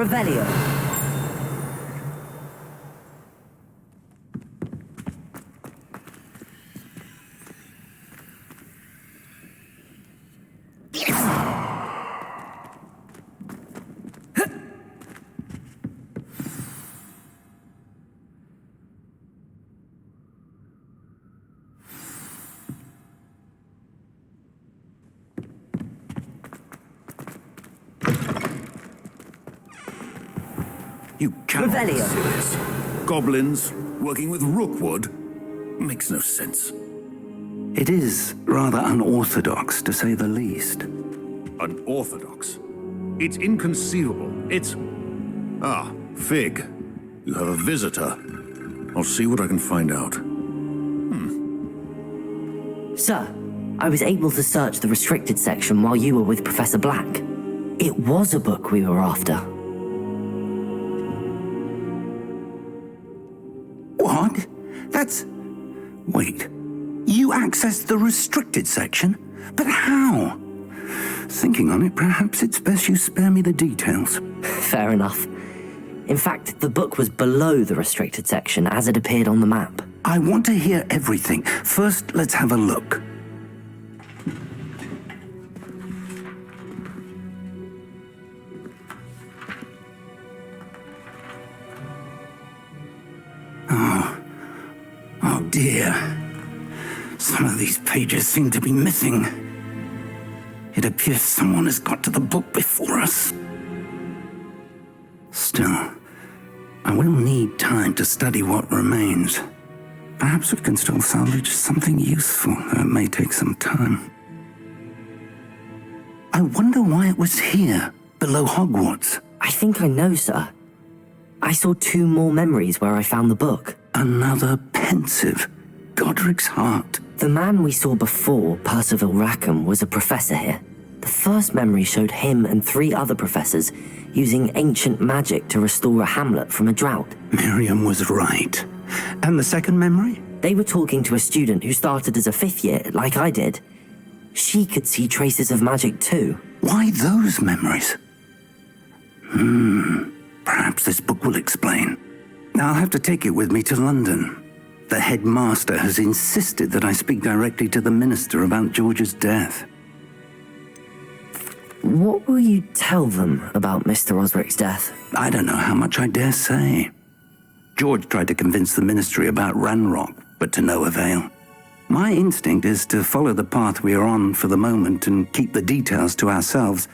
Revelio. You cannot be Revelio. serious. Goblins working with rookwood? Makes no sense. It is rather unorthodox, to say the least. Unorthodox? It's inconceivable. It's... Ah, Fig. You have a visitor. I'll see what I can find out. Sir, I was able to search the restricted section while you were with Professor Black. It was a book we were after. What? That's... Wait. You accessed the restricted section? But how? Thinking on it, perhaps it's best you spare me the details. Fair enough. In fact, the book was below the restricted section as it appeared on the map. I want to hear everything. First, let's have a look. Oh dear. Some of these pages seem to be missing. It appears someone has got to the book before us. Still, I will need time to study what remains. Perhaps we can still salvage something useful, though it may take some time. I wonder why it was here, below Hogwarts. I think I know, sir. I saw 2 more memories where I found the book. Another pensive. Godric's heart. The man we saw before, Percival Rackham, was a professor here. The first memory showed him and 3 other professors using ancient magic to restore a hamlet from a drought. Miriam was right. And the second memory? They were talking to a student who started as a 5th year, like I did. She could see traces of magic too. Why those memories? Perhaps this book will explain. I'll have to take it with me to London. The headmaster has insisted that I speak directly to the minister about George's death. What will you tell them about Mr. Osric's death? I don't know how much I dare say. George tried to convince the ministry about Ranrock, but to no avail. My instinct is to follow the path we are on for the moment and keep the details to ourselves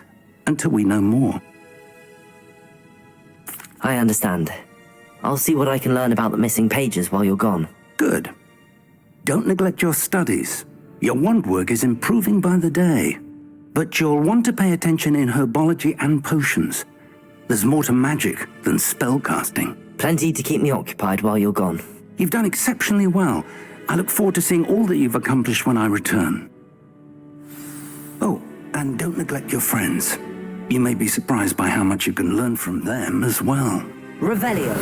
until we know more. I understand. I'll see what I can learn about the missing pages while you're gone. Good. Don't neglect your studies. Your wand work is improving by the day. But you'll want to pay attention in herbology and potions. There's more to magic than spellcasting. Plenty to keep me occupied while you're gone. You've done exceptionally well. I look forward to seeing all that you've accomplished when I return. Oh, and don't neglect your friends. You may be surprised by how much you can learn from them as well. Revelio.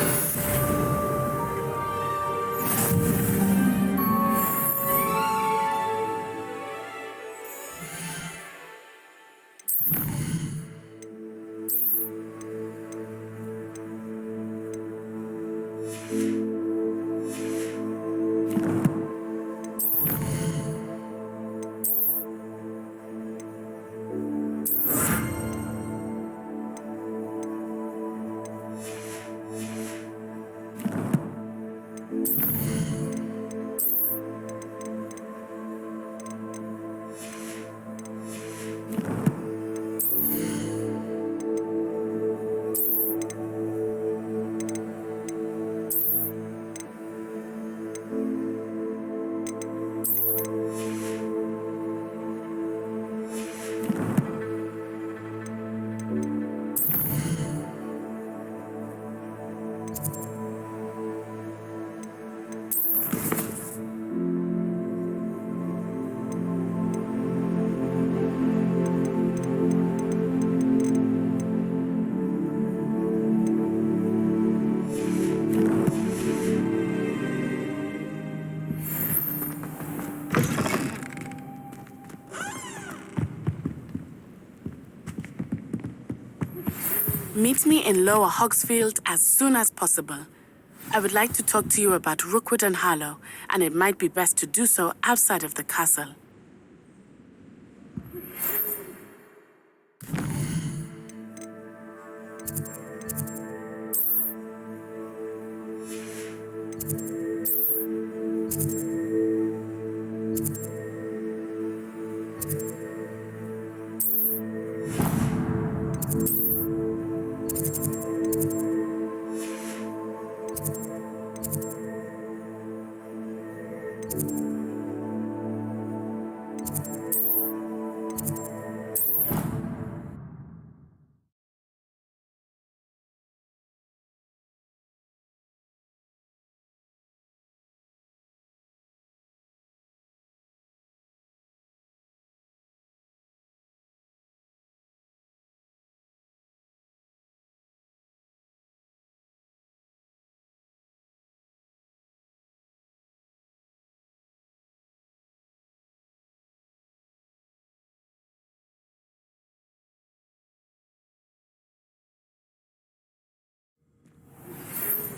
Meet me in Lower Hogsfield as soon as possible. I would like to talk to you about Rookwood and Harlow, and it might be best to do so outside of the castle.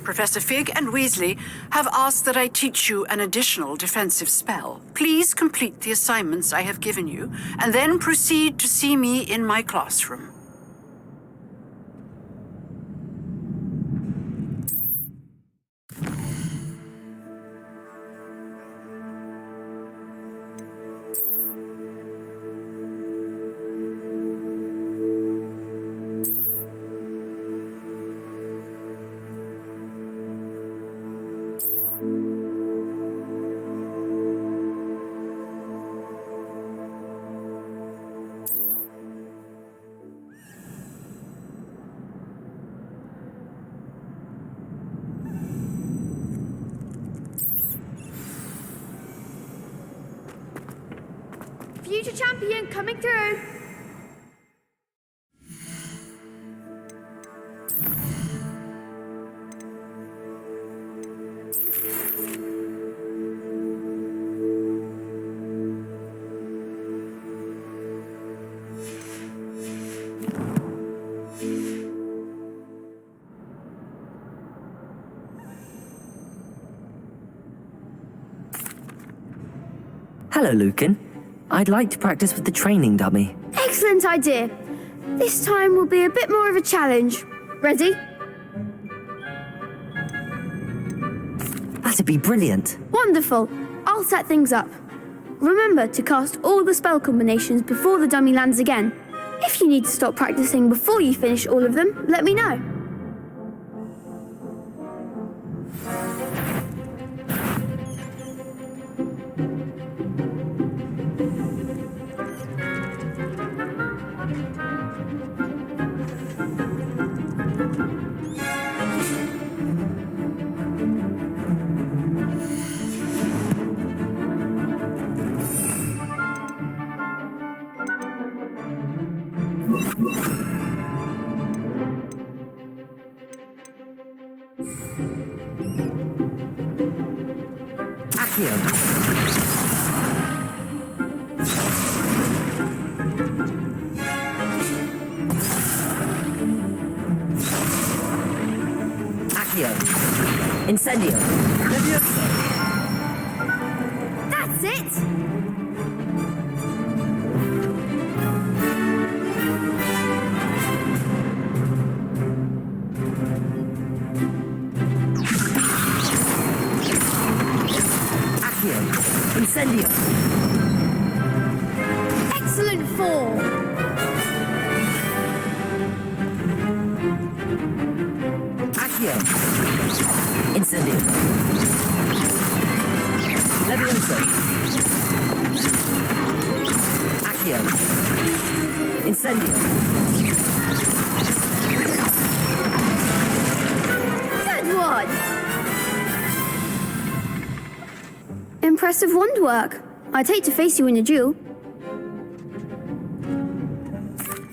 Professor Fig and Weasley have asked that I teach you an additional defensive spell. Please complete the assignments I have given you, and then proceed to see me in my classroom. Future champion coming through. Hello, Lucan. I'd like to practice with the training dummy. Excellent idea. This time will be a bit more of a challenge. Ready? That'd be brilliant. Wonderful. I'll set things up. Remember to cast all the spell combinations before the dummy lands again. If you need to stop practicing before you finish all of them, let me know. Incendio. That's it! Accio. Incendio. Excellent form! Accio. Incendio. Levioso. Accio. Incendio. Good one! Impressive wand work. I'd hate to face you in a duel.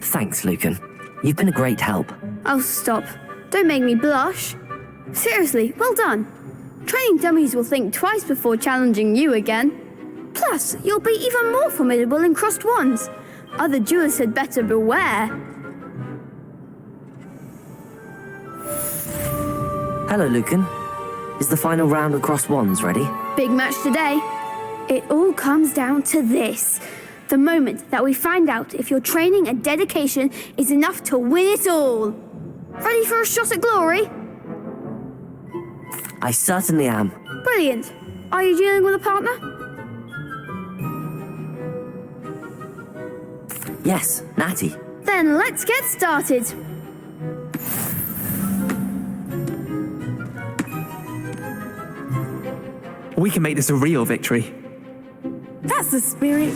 Thanks, Lucan. You've been a great help. Oh, stop. Don't make me blush. Seriously, well done. Training dummies will think twice before challenging you again. Plus, you'll be even more formidable in crossed wands. Other duelists had better beware. Hello, Lucan. Is the final round of cross wands ready? Big match today. It all comes down to this. The moment that we find out if your training and dedication is enough to win it all. Ready for a shot at glory? I certainly am. Brilliant. Are you dealing with a partner? Yes, Natty. Then let's get started. We can make this a real victory. That's the spirit.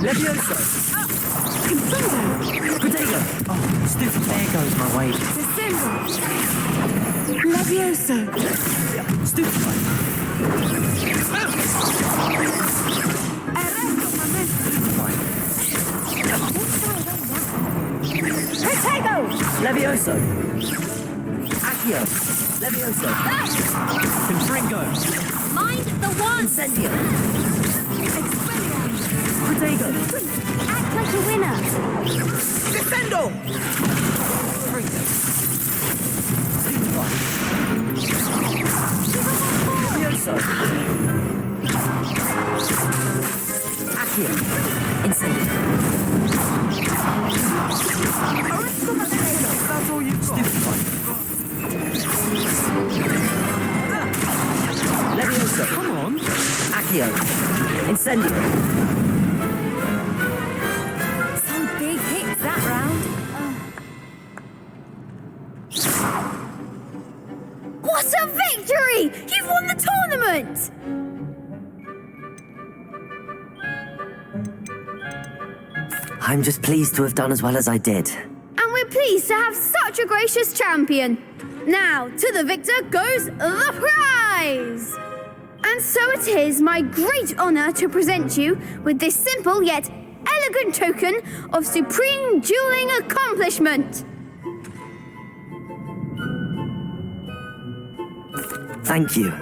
Levioso! Potato! Oh, stupid, there goes my way. Levioso. Stupid. Potato! Levioso! Accio! Levioso! Confringo! Mind the one! Incendio! Potato! Act like a winner! Defendo! Levioso! Accio! Incendio! That's all you've got. Levioso! Come on! Accio! Incendio! Some big hits that round. What a victory! You've won the tournament! I'm just pleased to have done as well as I did. And we're pleased to have such a gracious champion. Now, to the victor goes the prize! And so it is my great honor to present you with this simple yet elegant token of supreme dueling accomplishment. Thank you.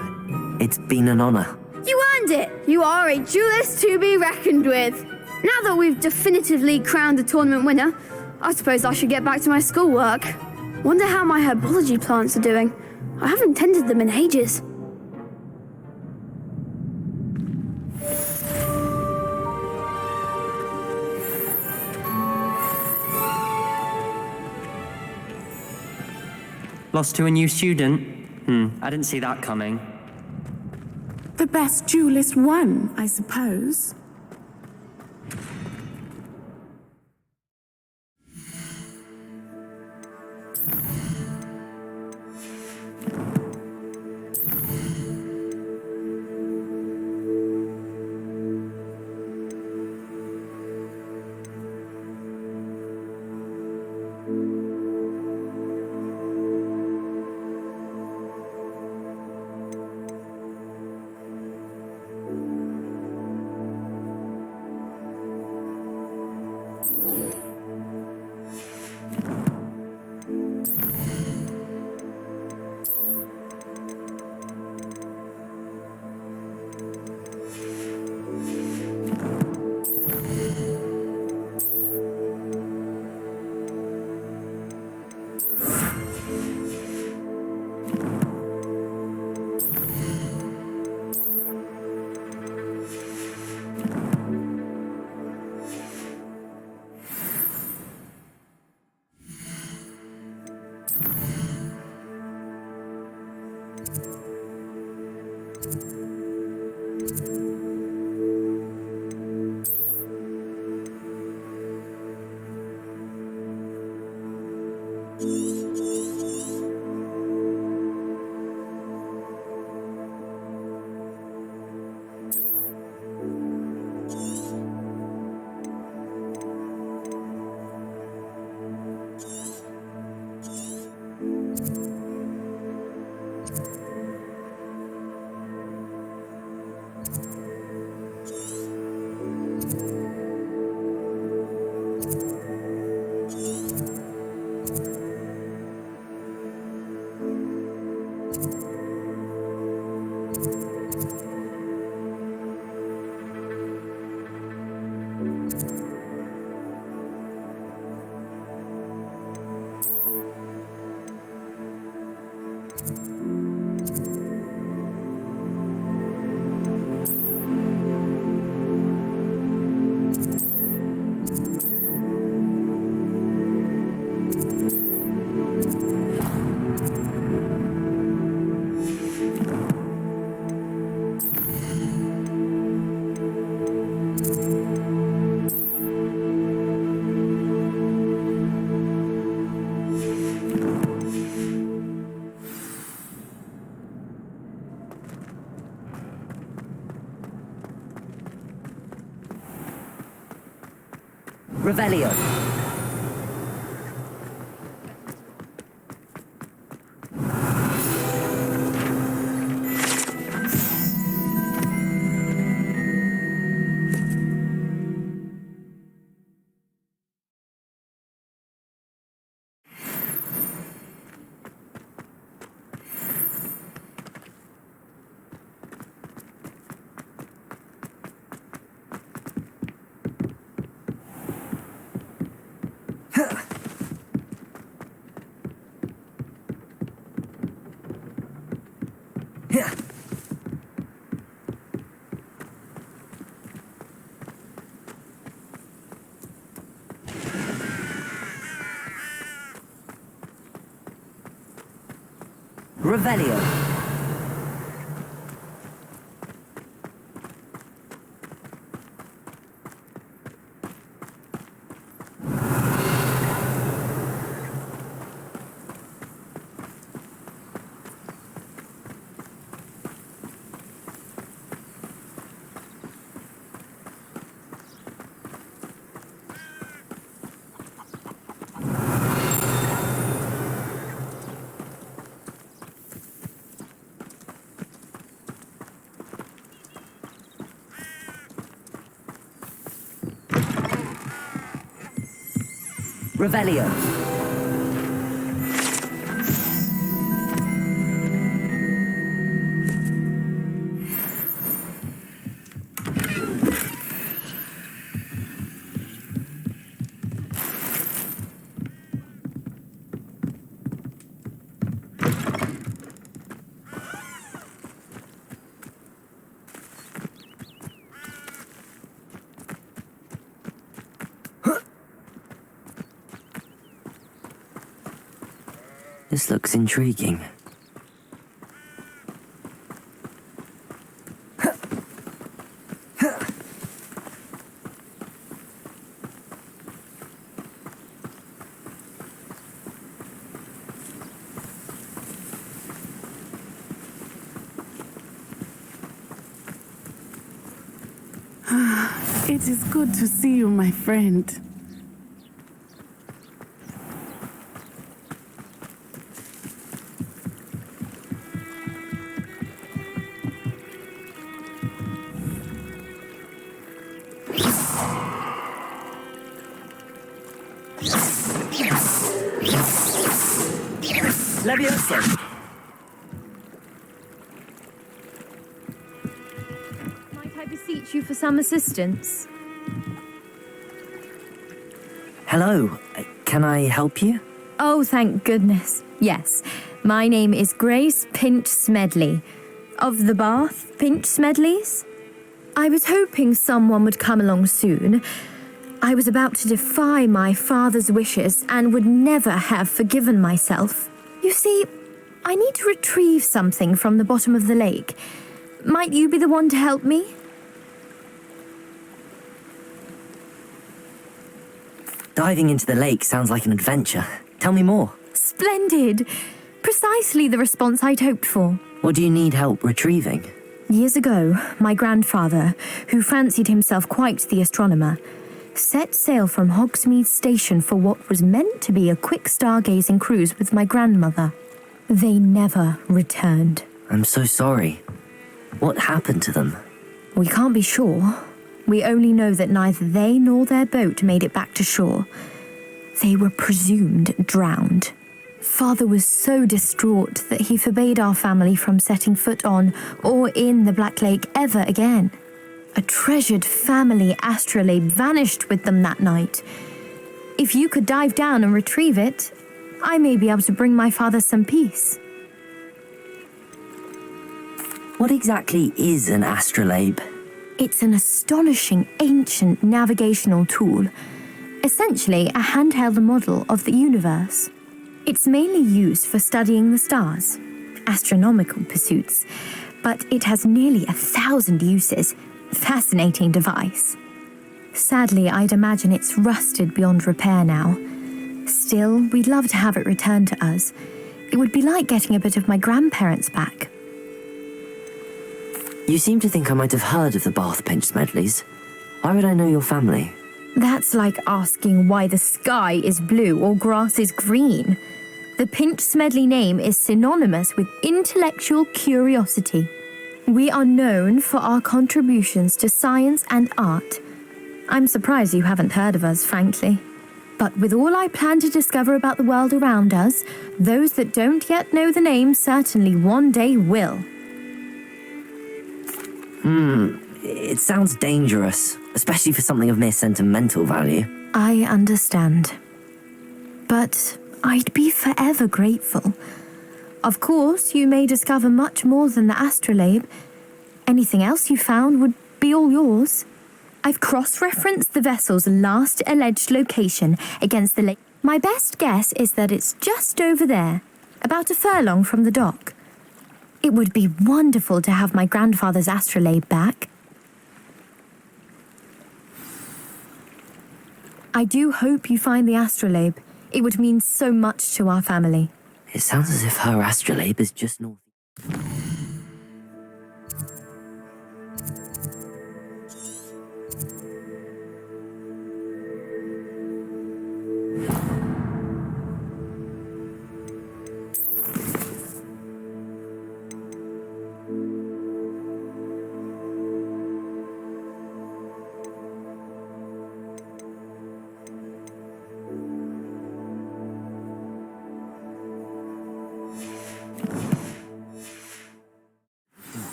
It's been an honor. You earned it. You are a duelist to be reckoned with. Now that we've definitively crowned the tournament winner, I suppose I should get back to my schoolwork. Wonder how my herbology plants are doing. I haven't tended them in ages. Lost to a new student? I didn't see that coming. The best duelist won, I suppose. Revelio. Revelio. Revelio. This looks intriguing. It is good to see you, my friend. Leviosa. Might I beseech you for some assistance? Hello. Can I help you? Oh, thank goodness. Yes. My name is Grace Pinch Smedley. Of the Bath Pinch Smedleys? I was hoping someone would come along soon. I was about to defy my father's wishes and would never have forgiven myself. You see, I need to retrieve something from the bottom of the lake. Might you be the one to help me? Diving into the lake sounds like an adventure. Tell me more. Splendid! Precisely the response I'd hoped for. What do you need help retrieving? Years ago, my grandfather, who fancied himself quite the astronomer, set sail from Hogsmeade Station for what was meant to be a quick stargazing cruise with my grandmother. They never returned. I'm so sorry. What happened to them? We can't be sure. We only know that neither they nor their boat made it back to shore. They were presumed drowned. Father was so distraught that he forbade our family from setting foot on or in the Black Lake ever again. A treasured family astrolabe vanished with them that night. If you could dive down and retrieve it, I may be able to bring my father some peace. What exactly is an astrolabe? It's an astonishing ancient navigational tool, essentially a handheld model of the universe. It's mainly used for studying the stars, astronomical pursuits, but it has nearly 1,000 uses. Fascinating device. Sadly, I'd imagine it's rusted beyond repair now. Still, we'd love to have it returned to us. It would be like getting a bit of my grandparents back. You seem to think I might have heard of the Bath Pinch Smedleys. Why would I know your family? That's like asking why the sky is blue or grass is green. The Pinch Smedley name is synonymous with intellectual curiosity. We are known for our contributions to science and art. I'm surprised you haven't heard of us, frankly. But with all I plan to discover about the world around us, those that don't yet know the name certainly one day will. It sounds dangerous, especially for something of mere sentimental value. I understand. But I'd be forever grateful. Of course, you may discover much more than the astrolabe. Anything else you found would be all yours. I've cross-referenced the vessel's last alleged location against the lake. My best guess is that it's just over there, about a furlong from the dock. It would be wonderful to have my grandfather's astrolabe back. I do hope you find the astrolabe. It would mean so much to our family. It sounds as if her astrolabe is just north.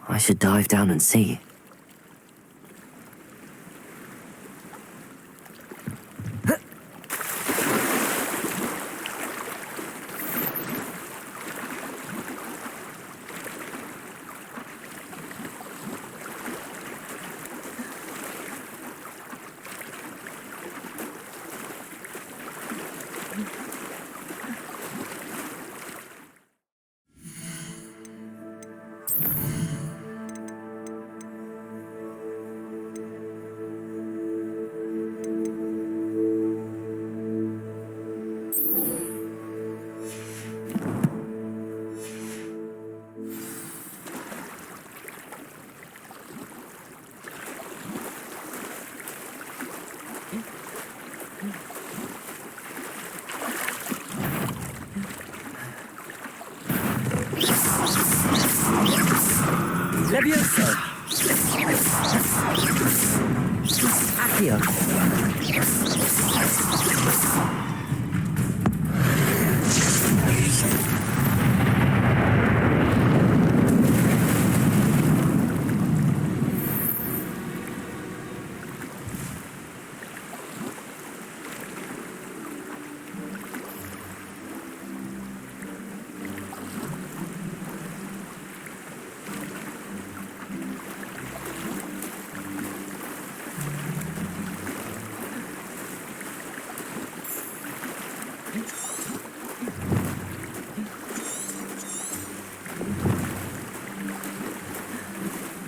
I should dive down and see. Levioso! Accio!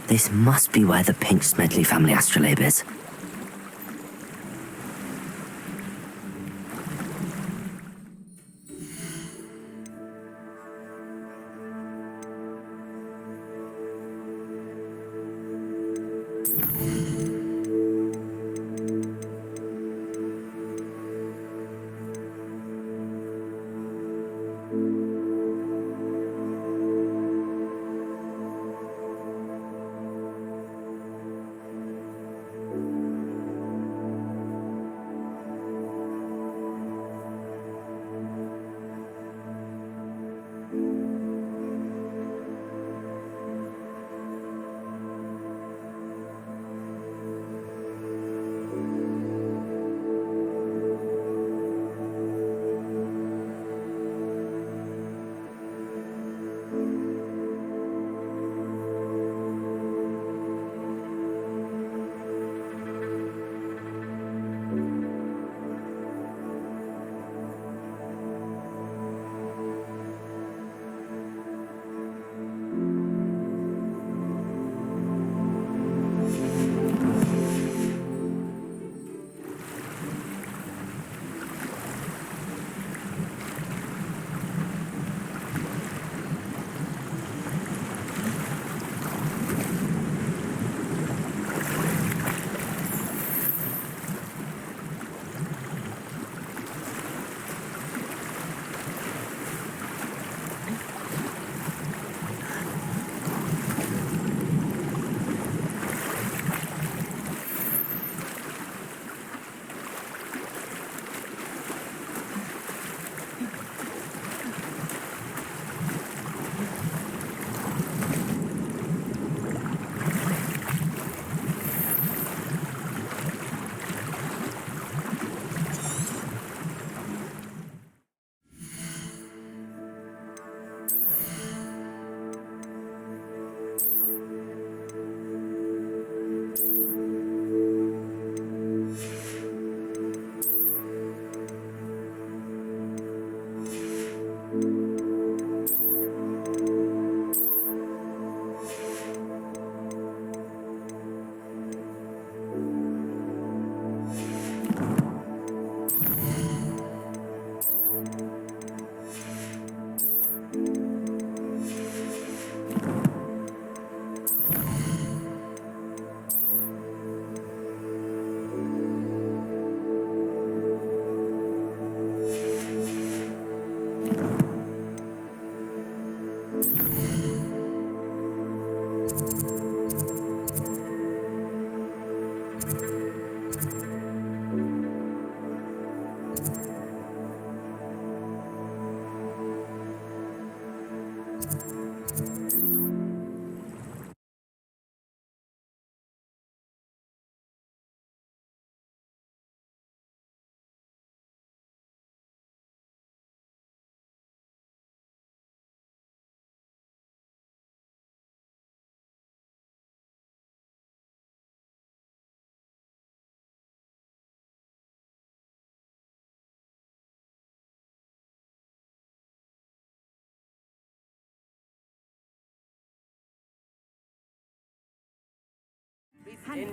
This must be where the Pinch Smedley family astrolabe is.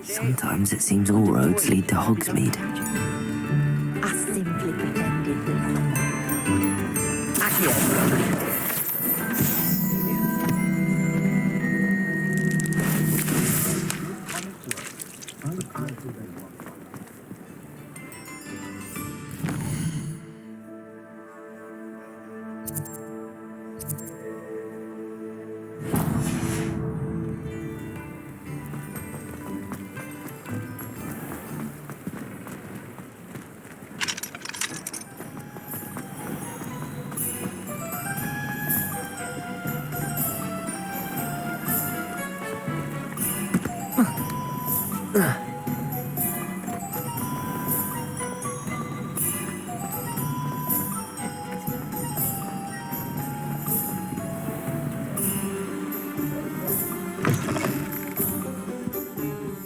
Sometimes it seems all roads lead to Hogsmeade. I simply pretended that.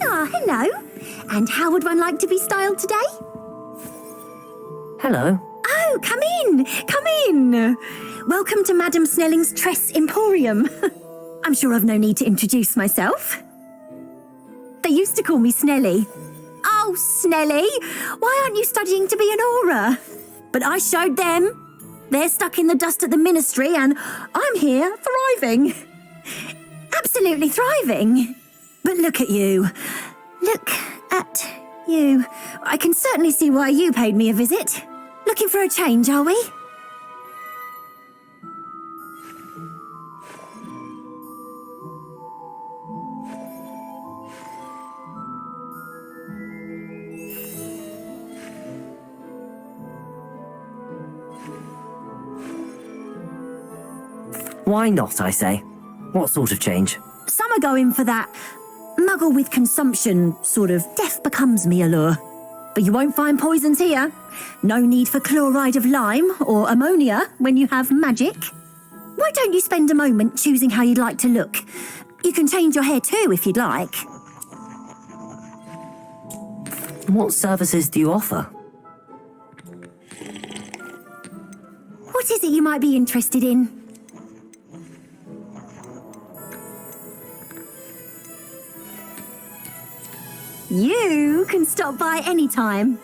Ah, hello. And how would one like to be styled today? Hello. Oh, come in, come in. Welcome to Madam Snelling's Tress Emporium. I'm sure I've no need to introduce myself. They used to call me Snelly. Oh, Snelly, why aren't you studying to be an aura? But I showed them. They're stuck in the dust at the ministry and I'm here thriving. Absolutely thriving. But look at you. Look at you. I can certainly see why you paid me a visit. Looking for a change, are we? Why not, I say? What sort of change? Some are going for that muggle with consumption, sort of death becomes me allure. But you won't find poisons here. No need for chloride of lime or ammonia when you have magic. Why don't you spend a moment choosing how you'd like to look? You can change your hair too if you'd like. What services do you offer? What is it you might be interested in? You can stop by any time.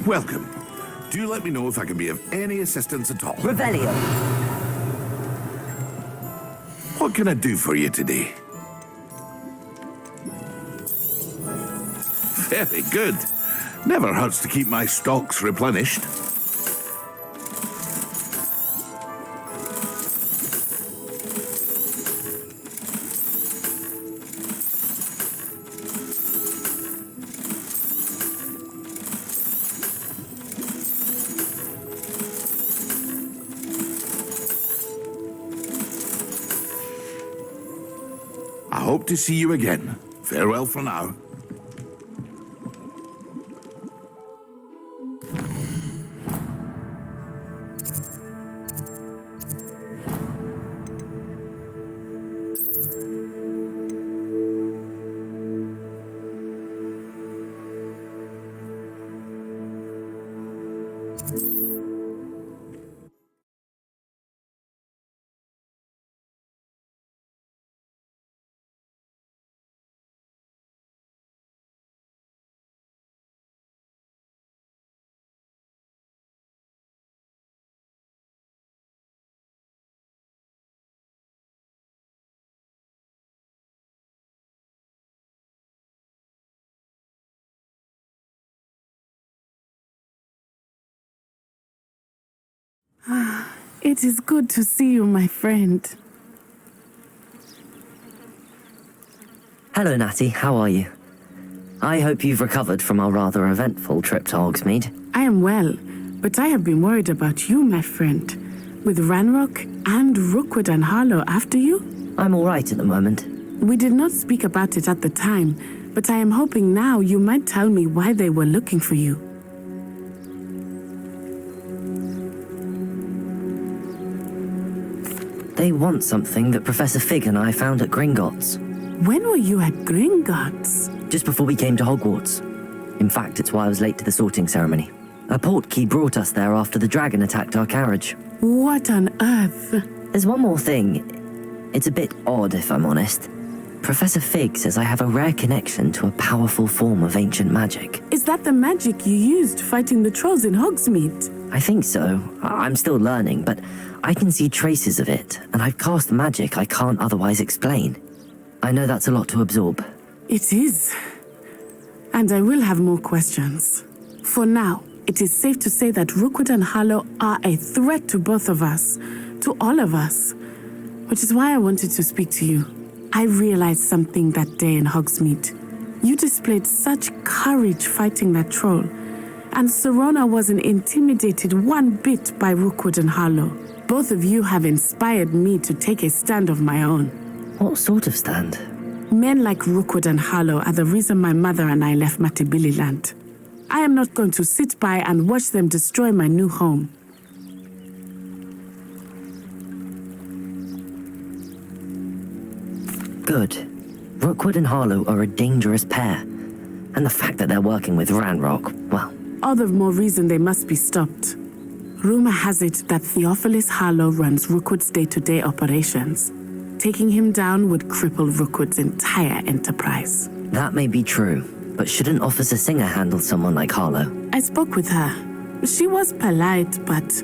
Welcome. Do let me know if I can be of any assistance at all. Revelio. What can I do for you today? Very good. Never hurts to keep my stocks replenished. I hope to see you again. Farewell for now. It is good to see you, my friend. Hello, Natty. How are you? I hope you've recovered from our rather eventful trip to Hogsmeade. I am well, but I have been worried about you, my friend. With Ranrock and Rookwood and Harlow after you? I'm all right at the moment. We did not speak about it at the time, but I am hoping now you might tell me why they were looking for you. They want something that Professor Fig and I found at Gringotts. When were you at Gringotts? Just before we came to Hogwarts. In fact, it's why I was late to the sorting ceremony. A portkey brought us there after the dragon attacked our carriage. What on earth? There's one more thing. It's a bit odd, if I'm honest. Professor Fig says I have a rare connection to a powerful form of ancient magic. Is that the magic you used fighting the trolls in Hogsmeade? I think so. I'm still learning, but I can see traces of it, and I've cast magic I can't otherwise explain. I know that's a lot to absorb. It is. And I will have more questions. For now, it is safe to say that Rookwood and Harlow are a threat to both of us, to all of us, which is why I wanted to speak to you. I realized something that day in Hogsmeade. You displayed such courage fighting that troll, and Serona wasn't intimidated one bit by Rookwood and Harlow. Both of you have inspired me to take a stand of my own. What sort of stand? Men like Rookwood and Harlow are the reason my mother and I left Matabeleland. I am not going to sit by and watch them destroy my new home. Good. Rookwood and Harlow are a dangerous pair. And the fact that they're working with Ranrock, well... All the more reason they must be stopped. Rumor has it that Theophilus Harlow runs Rookwood's day-to-day operations. Taking him down would cripple Rookwood's entire enterprise. That may be true, but shouldn't Officer Singer handle someone like Harlow? I spoke with her. She was polite, but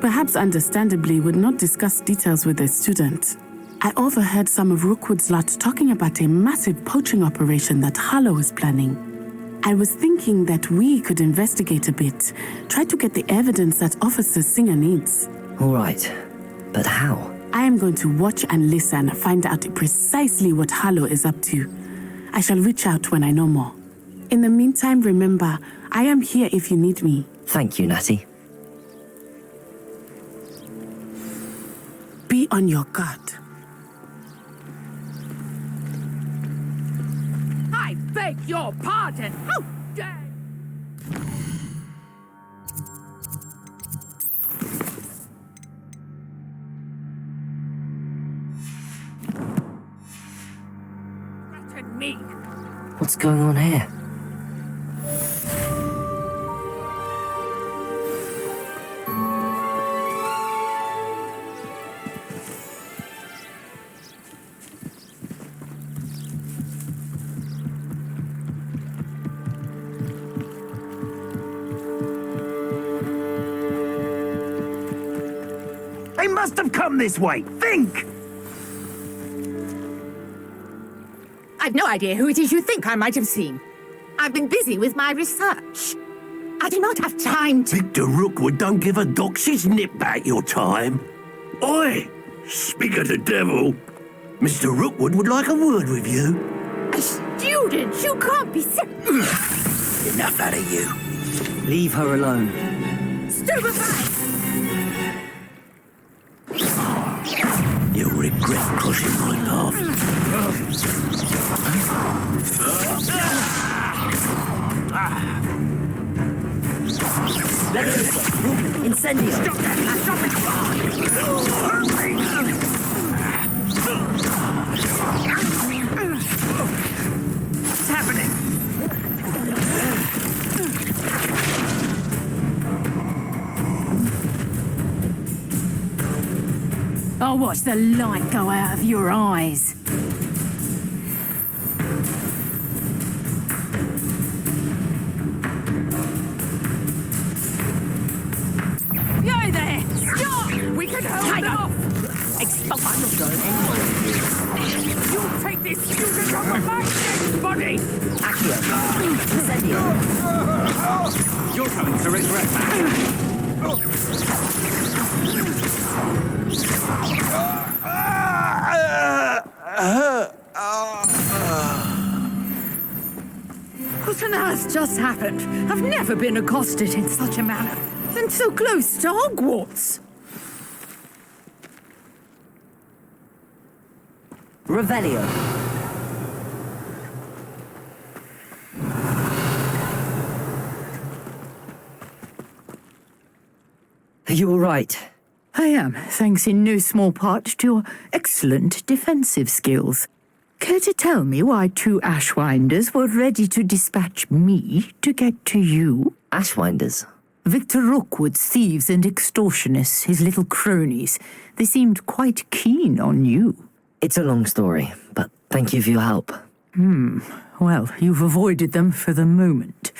perhaps understandably would not discuss details with a student. I overheard some of Rookwood's lot talking about a massive poaching operation that Harlow is planning. I was thinking that we could investigate a bit, try to get the evidence that Officer Singer needs. All right, but how? I am going to watch and listen, find out precisely what Harlow is up to. I shall reach out when I know more. In the meantime, remember, I am here if you need me. Thank you, Natty. Be on your guard. I beg your pardon! How dare... Threaten me! What's going on here? They must have come this way. Think! I've no idea who it is you think I might have seen. I've been busy with my research. I do not have time to... Victor Rookwood don't give a doxy's nip back your time. Oi! Speak of the devil. Mr. Rookwood would like a word with you. A student? You can't be sick. Enough out of you. Leave her alone. Stupefy! You'll regret crossing my path. Incendio! Stop it! What's happening? I'll watch the light go out of your eyes. Yo there! Stop! We can hold it off! I'm not going anywhere. You'll take this student off of my dead body! Accio! Incendio! You're coming to resurrect that. What on earth just happened? I've never been accosted in such a manner. And so close to Hogwarts. Revelio. Are you all right? I am, thanks in no small part to your excellent defensive skills. Care to tell me why 2 Ashwinders were ready to dispatch me to get to you? Ashwinders? Victor Rookwood's thieves and extortionists, his little cronies. They seemed quite keen on you. It's a long story, but thank you for your help. Well, you've avoided them for the moment.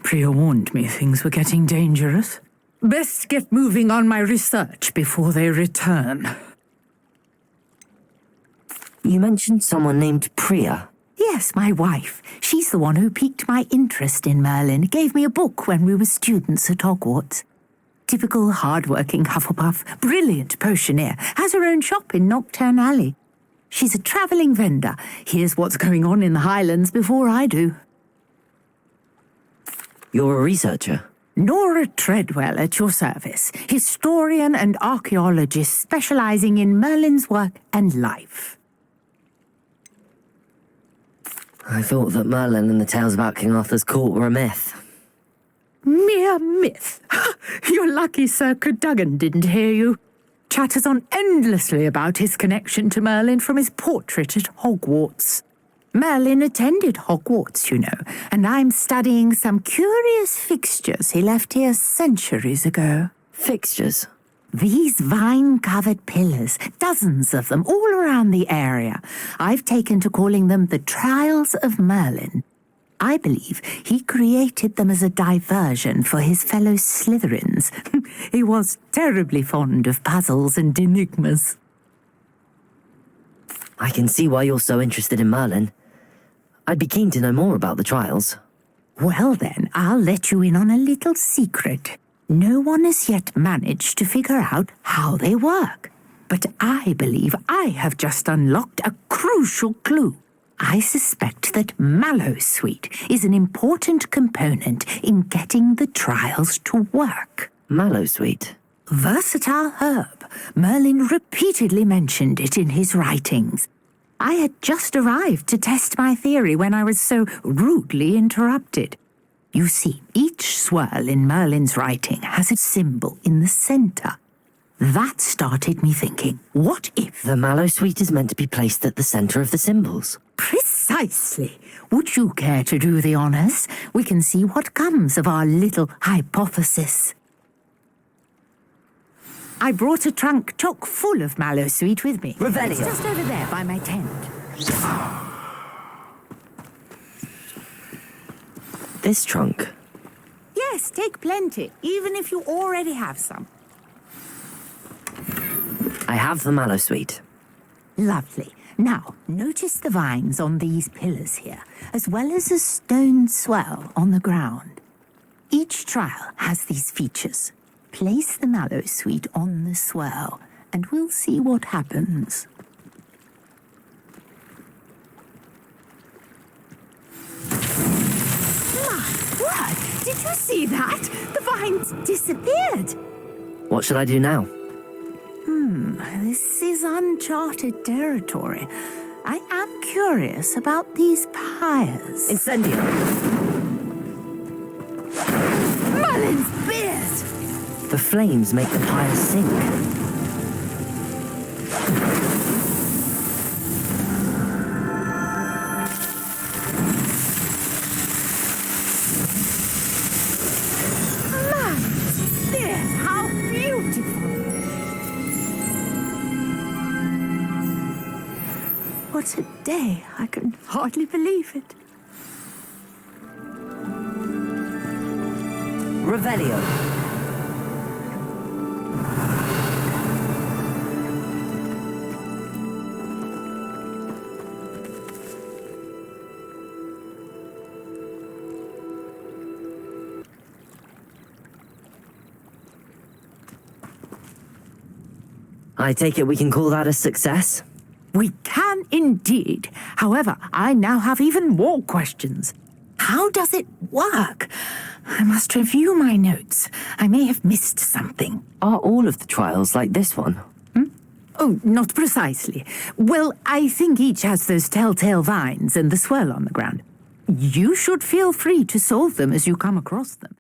Priya warned me things were getting dangerous. Best get moving on my research before they return. You mentioned someone named Priya. Yes, my wife. She's the one who piqued my interest in Merlin. Gave me a book when we were students at Hogwarts. Typical hard-working Hufflepuff, brilliant potioneer, has her own shop in Knockturn Alley. She's a travelling vendor. Hears what's going on in the Highlands before I do. You're a researcher? Nora Treadwell at your service. Historian and archaeologist specialising in Merlin's work and life. I thought that Merlin and the tales about King Arthur's court were a myth. Mere myth. You're lucky Sir Cadogan didn't hear you. Chatters on endlessly about his connection to Merlin from his portrait at Hogwarts. Merlin attended Hogwarts, you know, and I'm studying some curious fixtures he left here centuries ago. Fixtures? These vine-covered pillars, dozens of them all around the area. I've taken to calling them the Trials of Merlin. I believe he created them as a diversion for his fellow Slytherins. He was terribly fond of puzzles and enigmas. I can see why you're so interested in Merlin. I'd be keen to know more about the trials. Well then, I'll let you in on a little secret. No one has yet managed to figure out how they work. But I believe I have just unlocked a crucial clue. I suspect that Mallowsweet is an important component in getting the trials to work. Mallowsweet? Versatile herb. Merlin repeatedly mentioned it in his writings. I had just arrived to test my theory when I was so rudely interrupted. You see, each swirl in Merlin's writing has a symbol in the center. That started me thinking, what if... The Mallowsweet is meant to be placed at the center of the symbols. Precisely. Would you care to do the honors? We can see what comes of our little hypothesis. I brought a trunk chock full of Mallowsweet with me. Revelio. It's just over there by my tent. This trunk? Yes, take plenty, even if you already have some. I have the Mallowsweet. Lovely. Now, notice the vines on these pillars here, as well as a stone swell on the ground. Each trial has these features. Place the Mallowsweet on the swell, and we'll see what happens. My word! Did you see that? The vines disappeared. What should I do now? This is uncharted territory. I am curious about these pyres. Incendio! Merlin's beard! The flames make the pyres sink. Merlin's beard! How beautiful! What a day! I can hardly believe it. Revelio. I take it we can call that a success? We can indeed. However, I now have even more questions. How does it work? I must review my notes. I may have missed something. Are all of the trials like this one? Oh, not precisely. Well, I think each has those telltale vines and the swirl on the ground. You should feel free to solve them as you come across them.